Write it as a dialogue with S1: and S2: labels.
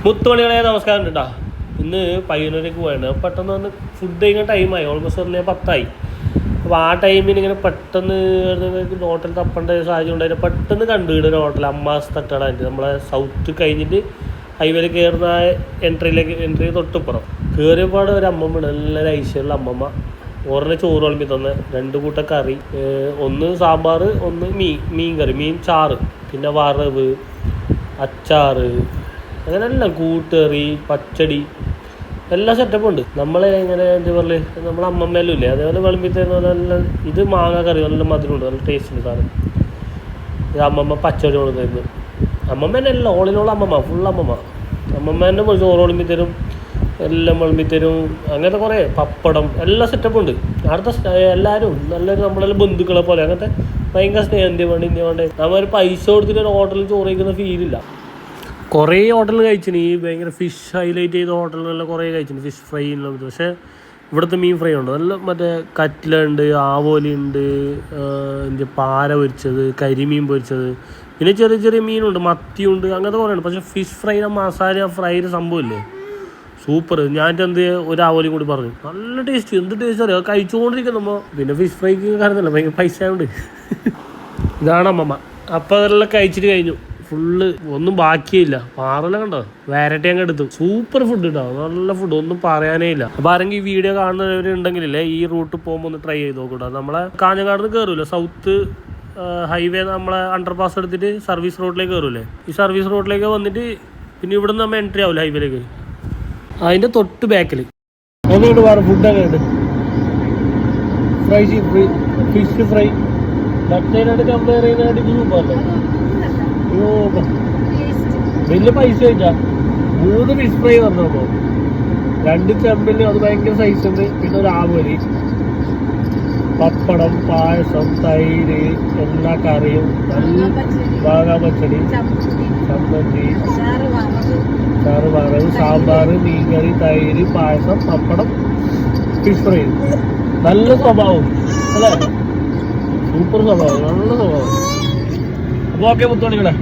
S1: മുത്തോളികളെ നമസ്കാരം കേട്ടോ. ഇന്ന് പയ്യന്നൂരേക്ക് പോയാണ്. പെട്ടെന്ന് വന്ന് ഫുഡ് കഴിക്കാൻ ടൈമായി. ഓൾമോസ്റ്റ് പറഞ്ഞാൽ 10 അപ്പോൾ ആ ടൈമിന് ഇങ്ങനെ പെട്ടെന്ന് ഹോട്ടൽ തപ്പേണ്ട സാഹചര്യം ഉണ്ടായിരുന്നു. പെട്ടെന്ന് കണ്ടുകിടുന്ന ഒരു ഹോട്ടൽ അമ്മാസ് തട്ടാടായിട്ട് നമ്മളെ സൗത്ത് കഴിഞ്ഞിട്ട് ഹൈവേയിൽ കയറുന്ന എൻട്രി തൊട്ടിപ്പുറം കയറിയപാട് ഒരു അമ്മമ്മ, നല്ല ഐശ്വര്യമുള്ള അമ്മമ്മ. ഓരോ ചോറ് വിളമ്പി തന്നെ 2 കൂട്ടം കറി, ഒന്ന് സാമ്പാർ, ഒന്ന് മീൻ കറി, മീൻ ചാറ്, പിന്നെ വറവ്, അച്ചാറ്, അങ്ങനെ എല്ലാം കൂട്ടുകറി, പച്ചടി, എല്ലാ സെറ്റപ്പും ഉണ്ട്. നമ്മളെ ഇങ്ങനെ എന്താ പറയുക, നമ്മളെ അമ്മമ്മേലും ഇല്ലേ അതേപോലെ വിളമ്പിത്തരുന്ന നല്ല. ഇത് മാങ്ങ കറി നല്ല മധുരമുണ്ട്, നല്ല ടേസ്റ്റുണ്ട് സാധനം. ഇത് അമ്മമ്മ പച്ചടി കൊണ്ടുതരുന്നു. അമ്മമ്മ തന്നെ എല്ലാം ഓളിനോളം അമ്മമ്മ, ഫുൾ അമ്മമ്മ. അമ്മമ്മ തന്നെ ചോറ് വിളമ്പിത്തരും, എല്ലാം വിളമ്പിത്തരും. അങ്ങനത്തെ കുറേ പപ്പടം, എല്ലാ സെറ്റപ്പും ഉണ്ട്. അടുത്ത എല്ലാവരും നല്ലൊരു നമ്മളെല്ലാം ബന്ധുക്കളെ പോലെ, അങ്ങനത്തെ ഭയങ്കര സ്നേഹം. ഇന്ത്യ വേണ്ടേ നമ്മൾ പൈസ കൊടുത്തിട്ട് ഒരു ഹോട്ടലിൽ ചോറ് കഴിക്കുന്ന ഫീലില്ല. കുറേ ഹോട്ടലിൽ കഴിച്ചിന്, ഈ ഭയങ്കര ഫിഷ് ഹൈലൈറ്റ് ചെയ്ത ഹോട്ടലുകളിൽ കുറേ കഴിച്ചിന്, ഫിഷ് ഫ്രൈ ഉള്ളത്. പക്ഷേ ഇവിടുത്തെ മീൻ ഫ്രൈ ഉണ്ട്, നല്ല മറ്റേ കറ്റ്ല ഉണ്ട്, ആവോലി ഉണ്ട്, പാര പൊരിച്ചത്, കരിമീൻ പൊരിച്ചത്, പിന്നെ ചെറിയ ചെറിയ മീനുണ്ട്, മത്തിയുണ്ട്, അങ്ങനത്തെ കുറേ ഉണ്ട്. പക്ഷേ ഫിഷ് ഫ്രൈയുടെ മസാല ഫ്രൈയുടെ സംഭവമില്ലേ സൂപ്പർ. ഞാൻ എന്ത് ഒരു ആവോലിയും കൂടി പറഞ്ഞു, നല്ല ടേസ്റ്റ്. എന്ത് ടേസ്റ്റ് അറിയാം, കഴിച്ചുകൊണ്ടിരിക്കുന്നമ്മ. പിന്നെ ഫിഷ് ഫ്രൈക്ക് കാര്യമല്ല, ഭയങ്കര പൈസ ഉണ്ട്. ഇതാണ് അമ്മമ്മ. അപ്പോൾ അതെല്ലാം കഴിച്ചിട്ട് കഴിഞ്ഞു. ഫുള്ള് ഒന്നും ബാക്കിയില്ല. പാറെല്ലാം കണ്ടോ, വരട്ടി അങ്ങ് എടുത്തു. സൂപ്പർ ഫുഡ് ഉണ്ടാവും, നല്ല ഫുഡ്, ഒന്നും പറയാനേ ഇല്ല. അപ്പോൾ ആരെങ്കിലും ഈ വീഡിയോ കാണുന്നവരുണ്ടെങ്കിലേ ഈ റൂട്ട് പോകുമ്പോൾ ഒന്ന് ട്രൈ ചെയ്ത് നോക്കൂട്ടോ. നമ്മളെ കാഞ്ഞങ്ങാട് കയറൂല്ലേ, സൗത്ത് ഹൈവേ, നമ്മളെ അണ്ടർപാസ് എടുത്തിട്ട് സർവീസ് റോഡിലേക്ക് കയറൂലേ. ഈ സർവീസ് റോഡിലേക്ക് വന്നിട്ട് പിന്നെ ഇവിടെ നിന്ന് നമ്മൾ എൻട്രി ആവില്ല ഹൈവേയിലേക്ക്. അതിൻ്റെ തൊട്ട് ബാക്കിൽ എങ്ങനെയുണ്ട് വേറെ ഫുഡ്? എങ്ങനെയുണ്ട്? ഫ്രൈ, ഫിഷ് ഫ്രൈ മറ്റേനായിട്ട് കമ്പയർ ചെയ്യുന്നതായിട്ട് ഇത് സൂപ്പറല്ലേ. വലിയ പൈസ കഴിച്ചാ 3 ഫിഷ് ഫ്രൈ പറഞ്ഞപ്പോ 2 ചെമ്പില്, അത് ഭയങ്കര സൈസ് ഉണ്ട്. പിന്നെ ഒരു ആവോലി, പപ്പടം, പായസം, തൈര്, എല്ലാ കറിയും, നല്ല വാങ്ങാൻ പച്ചടി, ചമ്മന്തി, ചാറ് വറവ്, സാമ്പാർ, മീൻകറി, തൈര്, പായസം, പപ്പടം, ഫിഷ് ഫ്രൈ. നല്ല സ്വഭാവം അല്ലേ, സൂപ്പർ സ്വഭാവം, നല്ല സ്വഭാവം. അപ്പോൾ ഓക്കെ മുത്തോണികളെ.